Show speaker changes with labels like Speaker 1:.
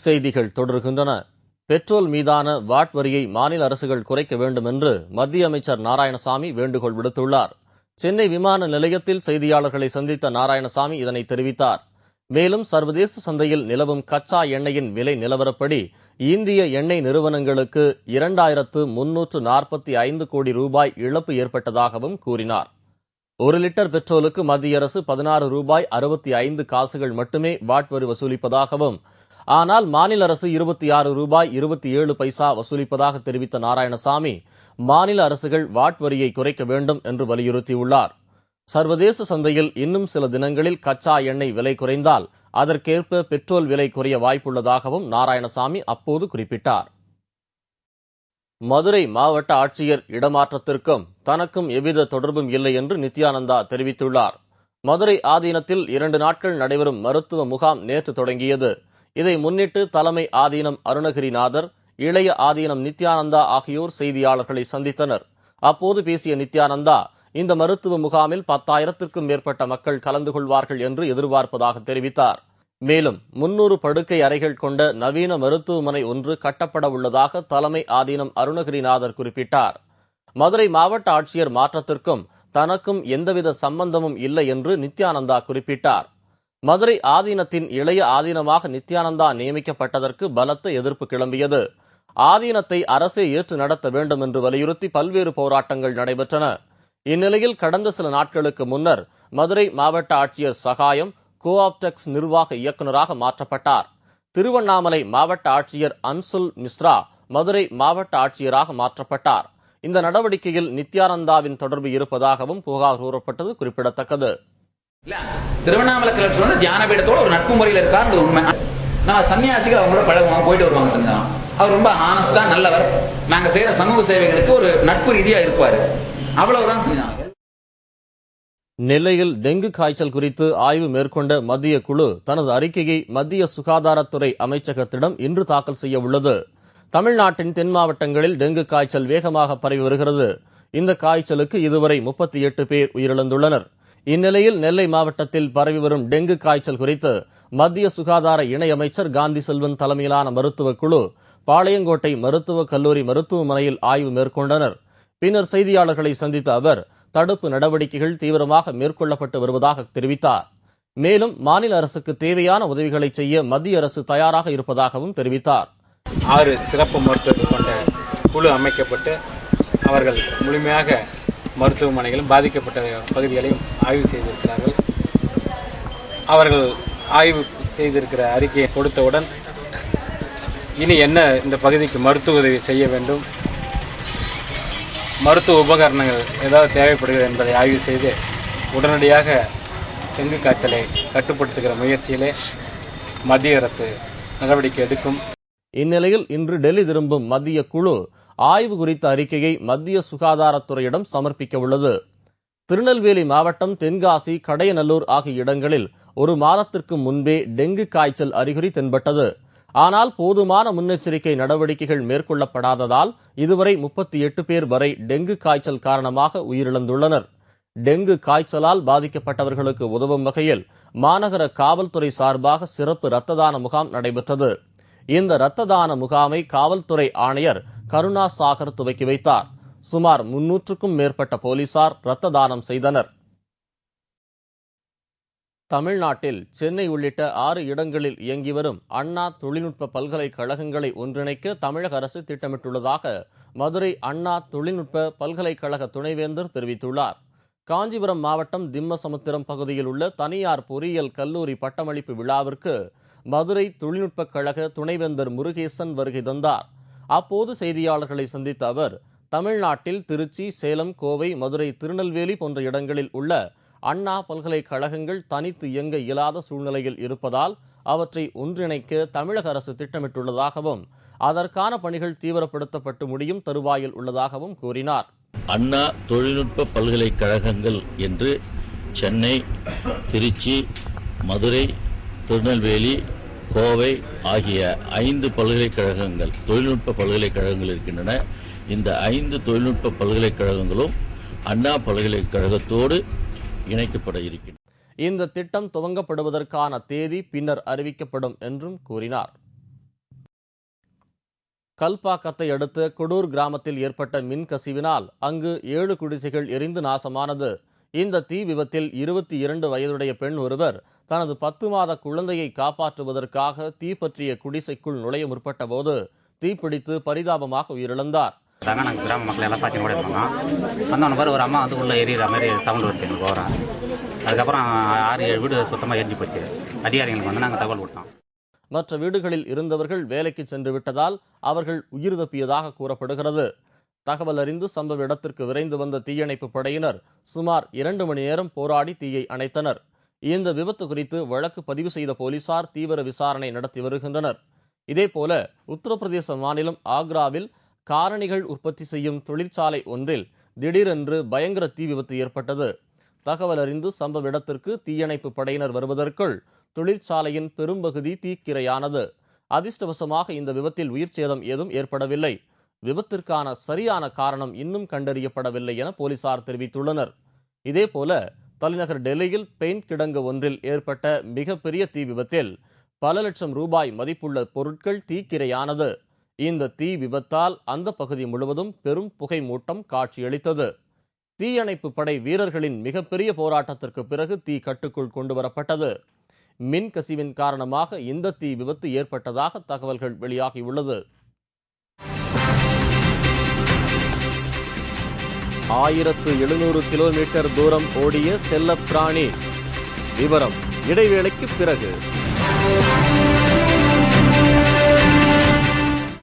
Speaker 1: செய்திகள் தொடர்கின்றன. பெட்ரோல் மீதான வாட் வரியை மாநில அரசுகள் குறைக்க வேண்டும் என்று மத்திய அமைச்சர் நாராயணசாமி வேண்டுகோள் விடுத்துள்ளார். சென்னை விமான நிலையத்தில் செய்தியாளர்களை சந்தித்த நாராயணசாமி இதனை தெரிவித்தார். மேலும் சர்வதேச சந்தையில் நிலவும் கச்சா எண்ணெயின் விலை நிலவரப்படி இந்திய எண்ணெய் நிறுவனங்களுக்கு 2345 கோடி ரூபாய் இழப்பு ஏற்பட்டதாகவும் கூறினார். 1 லிட்டர் பெட்ரோலுக்கு மத்திய அரசு 16 ரூபாய் 65 காசுகள் மட்டுமே வாட் வரி வசூலிப்பதாகவும், ஆனால் மாநில அரசு 26 ரூபாய் 27 பைசா வசூலிப்பதாக தெரிவித்த நாராயணசாமி, மாநில அரசுகள் வாட் வரியை குறைக்க வேண்டும் என்று வலியுறுத்தியுள்ளார். சர்வதேச சந்தையில் இன்னும் சில தினங்களில் கச்சா எண்ணெய் விலை குறைந்தால் அதற்கேற்ப பெட்ரோல் விலை குறைய வாய்ப்புள்ளதாகவும் நாராயணசாமி அப்போது குறிப்பிட்டார். மதுரை மாவட்ட ஆட்சியர் இடமாற்றத்திற்கும் தனக்கும் எவ்வித தொடர்பும் இல்லை என்று நித்யானந்தா தெரிவித்துள்ளார். மதுரை ஆதீனத்தில் 2 நாட்கள் நடைபெறும் மருத்துவ முகாம் நேற்று தொடங்கியது. இதை முன்னிட்டு தலைமை ஆதீனம் அருணகிரிநாதர், இளைய ஆதீனம் நித்யானந்தா ஆகியோர் செய்தியாளர்களை சந்தித்தனர். அப்போது பேசிய நித்யானந்தா, இந்த மருத்துவ முகாமில் 10,000க்கும் மேற்பட்ட மக்கள் கலந்து கொள்வார்கள் என்று எதிர்பார்ப்பதாக தெரிவித்தார். மேலும் 300 படுக்கை அறைகள் கொண்ட நவீன மருத்துவமனை ஒன்று கட்டப்பட உள்ளதாக தலைமை ஆதீனம் அருணகிரிநாதர் குறிப்பிட்டார். மதுரை மாவட்ட ஆட்சியர் மாற்றத்திற்கும் தனக்கும் எந்தவித சம்பந்தமும் இல்லை என்று நித்யானந்தா குறிப்பிட்டார். மதுரை ஆதீனத்தின் இளைய ஆதீனமாக நித்யானந்தா நியமிக்கப்பட்டதற்கு பலத்த எதிர்ப்பு கிளம்பியது. ஆதீனத்தை அரசே ஏற்று நடத்த வேண்டும் என்று வலியுறுத்தி பல்வேறு போராட்டங்கள் நடைபெற்றன. இந்நிலையில் கடந்த சில நாட்களுக்கு முன்னர் மதுரை மாவட்ட ஆட்சியர் சகாயம் கோஆப்டெக்ஸ் நிர்வாக இயக்குநராக மாற்றப்பட்டார். திருவண்ணாமலை மாவட்ட ஆட்சியர் அன்சுல் மிஸ்ரா மதுரை மாவட்ட ஆட்சியராக மாற்றப்பட்டார். இந்த நடவடிக்கையில் நித்யானந்தாவின் தொடர்பு இருப்பதாகவும் புகார் கூறப்பட்டது குறிப்பிடத்தக்கது.
Speaker 2: திருவண்ணாமலை கலெக்டர் வந்து தியான பீடத்தோட ஒரு நட்பு முறையில் இருக்கான்னு உண்மை. நம்ம சன்னியாசிகள் அவங்களோட பழகுவாங்க, போயிட்டு வருவாங்க. சன்னிதானம் அவர் ரொம்ப ஹானஸ்டா நல்லவர். நாங்க செய்யற சமூக சேவைகளுக்கு ஒரு நட்பு ரீதியா இருப்பாரு. அவ்வளவுதான் சன்னிதானம்.
Speaker 1: நெல்லையில் டெங்கு காய்ச்சல் குறித்து ஆய்வு மேற்கொண்ட மத்திய குழு தனது அறிக்கையை மத்திய சுகாதாரத்துறை அமைச்சகத்திடம் இன்று தாக்கல் செய்ய உள்ளது. தமிழ்நாட்டின் தென் மாவட்டங்களில் டெங்கு காய்ச்சல் வேகமாக பரவி வருகிறது. இந்த காய்ச்சலுக்கு இதுவரை 38 பேர் உயிரிழந்துள்ளனர். இந்நிலையில் நெல்லை மாவட்டத்தில் பரவி வரும் டெங்கு காய்ச்சல் குறித்து மத்திய சுகாதார இணையமைச்சர் காந்தி செல்வன் தலைமையிலான மருத்துவக் குழு பாளையங்கோட்டை மருத்துவக் கல்லூரி மருத்துவமனையில் ஆய்வு மேற்கொண்டனர். பின்னர் செய்தியாளர்களை சந்தித்த அவர், தடுப்பு நடவடிக்கைகள் தீவிரமாக மேற்கொள்ளப்பட்டு வருவதாக தெரிவித்தார். மேலும் மாநில அரசுக்கு தேவையான உதவிகளை செய்ய மத்திய அரசு தயாராக இருப்பதாகவும் தெரிவித்தார்.
Speaker 3: 6 சிறப்பு மருத்துவர்கள் கொண்ட குழு அமைக்கப்பட்டு அவர்கள் முழுமையாக மருத்துவமனைகளும் பாதிக்கப்பட்ட பகுதிகளையும் ஆய்வு செய்திருக்கிறார்கள். அவர்கள் ஆய்வு செய்திருக்கிற அறிக்கையை கொடுத்தவுடன் இனி என்ன இந்த பகுதிக்கு மருத்துவ உதவி செய்ய வேண்டும், மருத்துவ உபகரணங்கள் ஏதாவது தேவைப்படுகிறது என்பதை ஆய்வு செய்து உடனடியாக டெங்கு காய்ச்சலை கட்டுப்படுத்துகிற முயற்சியிலே மத்திய அரசு நடவடிக்கை எடுக்கும்.
Speaker 1: இந்நிலையில் இன்று டெல்லி திரும்பும் மத்திய குழு ஆய்வு குறித்த அறிக்கையை மத்திய சுகாதாரத்துறையிடம் சமர்ப்பிக்க உள்ளது. திருநெல்வேலி மாவட்டம் தென்காசி, கடையநல்லூர் ஆகிய இடங்களில் 1 மாதத்திற்கு முன்பே டெங்கு காய்ச்சல் அறிகுறி தென்பட்டது. ஆனால் போதுமான முன்னெச்சரிக்கை நடவடிக்கைகள் மேற்கொள்ளப்படாததால் இதுவரை 38 பேர் வரை டெங்கு காய்ச்சல் காரணமாக உயிரிழந்துள்ளனர். டெங்கு காய்ச்சலால் பாதிக்கப்பட்டவர்களுக்கு உதவும் வகையில் மாநகர காவல்துறை சார்பாக சிறப்பு இரத்த தான முகாம் நடைபெற்றது. இந்த இரத்த தான முகாமை காவல்துறை ஆணையர் கருணா சாகர் துவக்கி வைத்தார். சுமார் 300க்கும் மேற்பட்ட போலீசார் இரத்த தானம் செய்தனர். தமிழ்நாட்டில் சென்னை உள்ளிட்ட 6 இடங்களில் இயங்கி வரும் அண்ணா தொழில்நுட்ப பல்கலைக்கழகங்களை ஒன்றிணைக்க தமிழக அரசு திட்டமிட்டுள்ளதாக மதுரை அண்ணா தொழில்நுட்ப பல்கலைக்கழக துணைவேந்தர் தெரிவித்துள்ளார். காஞ்சிபுரம் மாவட்டம் திம்மசமுத்திரம் பகுதியில் உள்ள தனியார் பொறியியல் கல்லூரி பட்டமளிப்பு விழாவிற்கு மதுரை தொழில்நுட்பக் கழக துணைவேந்தர் முருகேசன் வருகை தந்தார். அப்போது செய்தியாளர்களை சந்தித்த அவர், தமிழ்நாட்டில் திருச்சி, சேலம், கோவை, மதுரை, திருநெல்வேலி போன்ற இடங்களில் உள்ள அண்ணா பல்கலைக்கழகங்கள் தனித்து இயங்க இயலாத சூழ்நிலையில் இருப்பதால் அவற்றை ஒன்றிணைக்க தமிழக அரசு திட்டமிட்டுள்ளதாகவும் அதற்கான பணிகள் தீவிரப்படுத்தப்பட்டு முடியும் தருவாயில் உள்ளதாகவும் கூறினார்.
Speaker 4: அண்ணா தொழில்நுட்ப பல்கலைக்கழகங்கள் என்று சென்னை, திருச்சி, மதுரை, திருநெல்வேலி, கோவை ஆகிய 5 பல்கலைக்கழகங்கள், தொழில்நுட்ப பல்கலைக்கழகங்கள் இருக்கின்றன. இந்த 5 தொழில்நுட்ப பல்கலைக்கழகங்களும் அண்ணா பல்கலைக்கழகத்தோடு இணைக்கப்பட இருக்கின்றன.
Speaker 1: இந்த திட்டம் துவங்கப்படுவதற்கான தேதி பின்னர் அறிவிக்கப்படும் என்றும் கூறினார். கல்பாக்கத்தை அடுத்த கொடூர் கிராமத்தில் ஏற்பட்ட மின் கசிவினால் அங்கு 7 குடிசைகள் எரிந்து நாசமானது. இந்த தீ விபத்தில் 22 வயதுடைய பெண் ஒருவர் தனது 10 மாத குழந்தையை காப்பாற்றுவதற்காக தீப்பற்றிய குடிசைக்குள் நுழைய முற்பட்ட போது தீப்பிடித்து பரிதாபமாக உயிரிழந்தார்.
Speaker 5: நாங்கள் கிராம மக்கள் எல்லாம் சாட்சி கூட இருந்தோம். வந்தவன பாரு ஒரு அம்மா வந்து உள்ளே எரியிற மாதிரி சவுண்டு வருது எங்களுக்கு ஓரம். அதுக்கப்புறம் 6-7 வீடு சுத்தமாக எரிஞ்சு போச்சு. அதிகாரிகளுக்கு வந்து நாங்கள் தகவல் கொடுத்தோம்.
Speaker 1: மற்ற வீடுகளில் இருந்தவர்கள் வேலைக்கு சென்று விட்டதால் அவர்கள் உயிர் தப்பியதாக கூறப்படுகிறது. தகவல் அறிந்து சம்பவ இடத்திற்கு விரைந்து வந்த தீயணைப்பு படையினர் சுமார் 2 மணி நேரம் போராடி தீயை அணைத்தனர். இந்த விபத்து குறித்து வழக்கு பதிவு செய்த போலீசார் தீவிர விசாரணை நடத்தி வருகின்றனர். இதேபோல உத்தரப்பிரதேச மாநிலம் ஆக்ராவில் காரணிகள் உற்பத்தி செய்யும் தொழிற்சாலை ஒன்றில் திடீரென்று பயங்கர தீ விபத்து ஏற்பட்டது. தகவல் அறிந்து சம்பவ இடத்திற்கு தீயணைப்பு படையினர் வருவதற்குள் தொழிற்சாலையின் பெரும்பகுதி தீக்கிரையானது. அதிர்ஷ்டவசமாக இந்த விபத்தில் உயிர் சேதம் ஏதும் ஏற்படவில்லை. விபத்திற்கான சரியான காரணம் இன்னும் கண்டறியப்படவில்லை என போலீசார் தெரிவித்துள்ளனர். இதேபோல தலைநகர் டெல்லியில் பெயிண்ட் கிடங்கு ஒன்றில் ஏற்பட்ட மிகப்பெரிய தீ விபத்தில் பல லட்சம் ரூபாய் மதிப்புள்ள பொருட்கள் தீக்கிரையானது. இந்த தீ விபத்தால் அந்த பகுதி முழுவதும் பெரும் புகை மூட்டம் காட்சியளித்தது. தீயணைப்பு படை வீரர்களின் மிகப்பெரிய போராட்டத்திற்கு பிறகு தீ கட்டுக்குள் கொண்டுவரப்பட்டது. மின் கசிவின் காரணமாக இந்த தீ விபத்து ஏற்பட்டதாக தகவல்கள் வெளியாகியுள்ளது. 1700 கிலோமீட்டர் தூரம் ஓடிய செல்லப்பிராணி. விவரம் இடைவேளைக்கு பிறகு.